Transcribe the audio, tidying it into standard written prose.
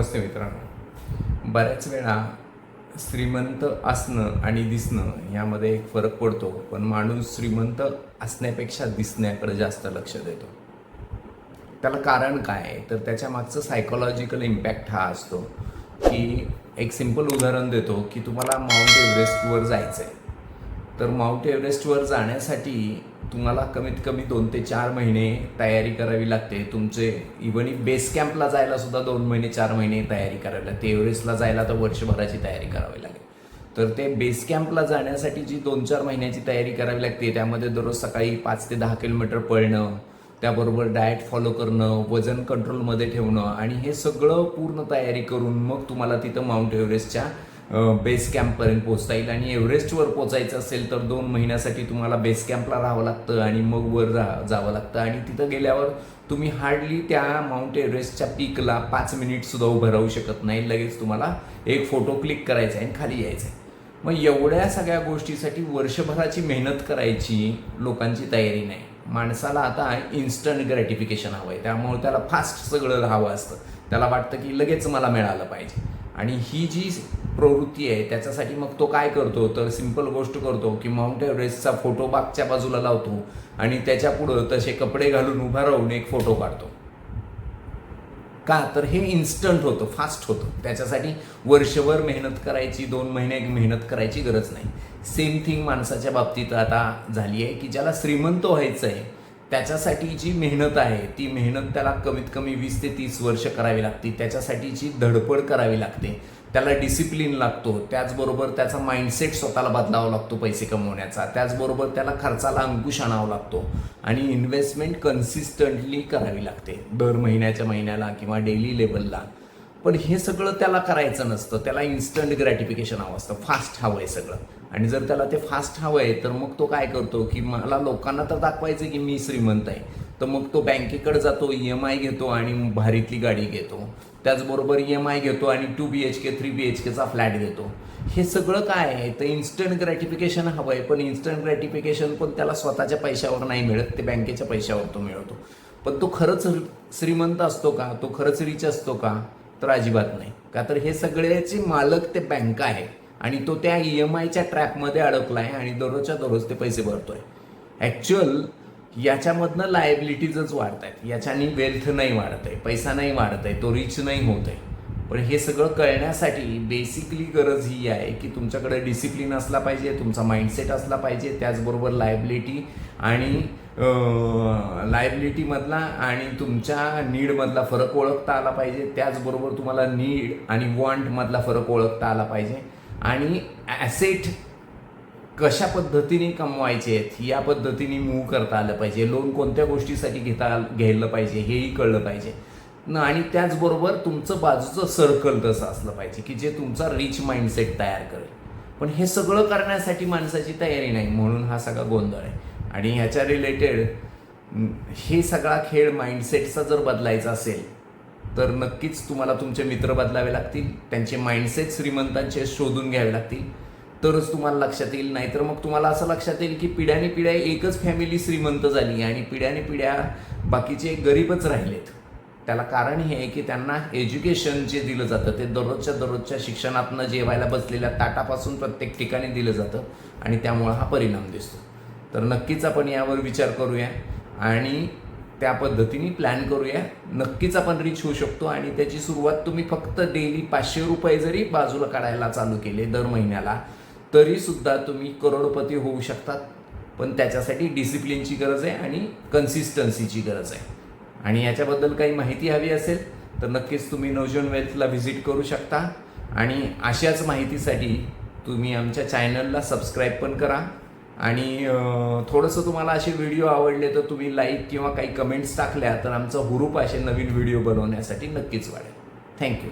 नमस्ते मित्रांनो. बऱ्याच वेळा श्रीमंत असणं आणि दिसणं यामध्ये एक फरक पडतो, पण माणूस श्रीमंत असण्यापेक्षा दिसण्याकडे जास्त लक्ष देतो. त्याला कारण काय आहे तर त्याच्या मागचं सायकोलॉजिकल इम्पॅक्ट हा असतो की एक सिंपल उदाहरण देतो की तुम्हाला माउंट एव्हरेस्टवर जायचं आहे. तर माउंट एव्हरेस्टवर जाण्यासाठी तुम्हाला कमीत कमी 2 ते 4 महिने तयारी करावी लागते. तुमचे इव्हन बेस कॅम्पला जायला सुद्धा 2 महिने 4 महिने तयारी करावी लागते. एव्हरेस्टला जायला तर वर्षभराची तयारी करावी लागेल. तर ते बेस कॅम्पला जाण्यासाठी जी 2-4 महिन्याची तयारी करावी लागते त्यामध्ये दररोज सकाळी 5 ते 10 किलोमीटर पळणं, त्याबरोबर डाएट फॉलो करणं, वजन कंट्रोलमध्ये ठेवणं आणि हे सगळं पूर्ण तयारी करून मग तुम्हाला तिथं माउंट एव्हरेस्टच्या बेस कॅम्पपर्यंत पोहोचता येईल. आणि एव्हरेस्टवर पोचायचं असेल तर 2 महिन्यासाठी तुम्हाला बेस कॅम्पला राहावं लागतं आणि मग वर जावं लागतं. आणि तिथं गेल्यावर तुम्ही हार्डली त्या माउंट एव्हरेस्टच्या पीकला 5 मिनिटसुद्धा उभं राहू शकत नाही. लगेच तुम्हाला एक फोटो क्लिक करायचा आहे आणि खाली यायचं आहे. मग एवढ्या सगळ्या गोष्टीसाठी वर्षभराची मेहनत करायची लोकांची तयारी नाही. माणसाला आता इन्स्टंट ग्रॅटिफिकेशन हवं आहे, त्यामुळे त्याला फास्ट सगळं हवं असतं. त्याला वाटतं की लगेच मला मिळालं पाहिजे. आणि ही जी प्रवृत्ती आहे त्याच्यासाठी मग तो काय करतो तर सिंपल गोष्ट करतो की माउंट एव्हरेस्टचा फोटो मागच्या बाजूला लावतो आणि त्याच्या पुढं तसे कपडे घालून उभा राहून एक फोटो काढतो. का तर हे इन्स्टंट होतं, फास्ट होतं. त्याच्यासाठी वर्षभर मेहनत करायची, 2 महिने मेहनत करायची गरज नाही. सेम थिंग माणसाच्या बाबतीत आता झाली आहे की ज्याला श्रीमंत व्हायचं आहे त्याच्यासाठी जी मेहनत आहे ती मेहनत त्याला कमीत कमी 20 ते 30 वर्ष करावी लागते. त्याच्यासाठीची धडपड करावी लागते, त्याला डिसिप्लिन लागतो. त्याचबरोबर त्याचा माइंडसेट स्वतःला बदलावा लागतो पैसे कमवण्याचा. त्याचबरोबर त्याला खर्चाला अंकुश आणावा लागतो आणि इन्व्हेस्टमेंट कन्सिस्टंटली करावी लागते दर महिन्याला किंवा डेली लेवलला. पण हे सगळं त्याला करायचं नसतं. त्याला इन्स्टंट ग्रॅटिफिकेशन हवं असतं, फास्ट हवं आहे सगळं. आणि जर त्याला ते फास्ट हवं आहे तर मग तो काय करतो की मला लोकांना तर दाखवायचं की मी श्रीमंत आहे. तर मग तो बँकेकडे जातो, EMI घेतो आणि भारीतली गाडी घेतो. त्याचबरोबर EMI घेतो आणि 2 BHK 3 BHKचा फ्लॅट घेतो. हे सगळं काय आहे तर इन्स्टंट ग्रॅटिफिकेशन हवं आहे. पण इन्स्टंट ग्रॅटिफिकेशन पण त्याला स्वतःच्या पैशावर नाही मिळत, ते बँकेच्या पैशावर तो मिळवतो. पण तो खरंच श्रीमंत असतो का, तो खरंच रिच असतो का तर अजिबात नाही. का तर हे सगळ्याचे मालक ते बँक आहे आणि तो त्या EMIच्या ट्रॅपमध्ये अडकला आहे आणि दररोजच्या दररोज ते पैसे भरतोय. ॲक्च्युअल याच्यामधनं लायबिलिटीजच वाढत आहेत, याच्यानी वेल्थ नाही वाढत आहे, पैसा नाही वाढत आहे, तो रिच नाही होत आहे. पण हे सगळं कळण्यासाठी बेसिकली गरज ही आहे की तुमच्याकडे डिसिप्लिन असला पाहिजे, तुमचा माइंडसेट असला पाहिजे. त्याचबरोबर लायबिलिटी आणि लायबिलिटीमधला आणि तुमच्या नीडमधला फरक ओळखता आला पाहिजे. त्याचबरोबर तुम्हाला नीड आणि वॉन्टमधला फरक ओळखता आला पाहिजे. आणि ॲसेट कशा पद्धतीने कमवायचे आहेत या पद्धतीने मूव्ह करता आलं पाहिजे. लोन कोणत्या गोष्टीसाठी घ्यायला पाहिजे हेही कळलं पाहिजे. आणि त्याचबरोबर तुमचं बाजूचं सर्कल तसं असलं पाहिजे की जे तुमचा रिच माइंडसेट तयार करेल. पण हे सगळं करण्यासाठी माणसाची तयारी नाही, म्हणून हा सगळा गोंधळ आहे. आणि ह्याच्या रिलेटेड हे सगळा खेळ माइंडसेटचा जर बदलायचा असेल तर नक्कीच तुम्हाला तुमचे मित्र बदलावे लागतील, त्यांचे माइंडसेट श्रीमंतांचे शोधून घ्यावे लागतील, तरच तुम्हाला लक्षात येईल. नाहीतर मग तुम्हाला असं लक्षात येईल की पिढ्याने पिढ्या एकच फॅमिली श्रीमंत झाली आणि पिढ्याने पिढ्या बाकीचे गरीबच राहिलेत. त्याला कारण हे आहे की त्यांना एज्युकेशन जे दिलं जातं ते दररोजच्या शिक्षणातनं जेवायला बसलेल्या ताटापासून प्रत्येक ठिकाणी दिलं जातं आणि त्यामुळं हा परिणाम दिसतो. तर नक्कीच आपण यावर विचार करूया आणि त्या पद्धतीने प्लॅन करूया. नक्कीच आपण रिच होऊ शकतो. आणि त्याची सुरुवात तुम्ही फक्त डेली 500 रुपये जरी बाजूला काढायला चालू केले दर महिन्याला तरीसुद्धा तुम्ही करोडपती होऊ शकतात. पण त्याच्यासाठी डिसिप्लिनची गरज आहे आणि कन्सिस्टन्सीची गरज आहे. आणि याच्याबद्दल काही माहिती हवी असेल तर नक्कीच तुम्ही नवजीवन वेल्थला व्हिजिट करू शकता. आणि अशाच माहितीसाठी तुम्ही आमच्या चॅनलला सबस्क्राईब पण करा. आणि थोडंसं तुम्हाला असे व्हिडिओ आवडले तर तुम्ही लाईक किंवा काही कमेंट्स टाकल्या तर आमचा हुरूप असे नवीन व्हिडिओ बनवण्यासाठी नक्कीच वाढेल. थँक्यू.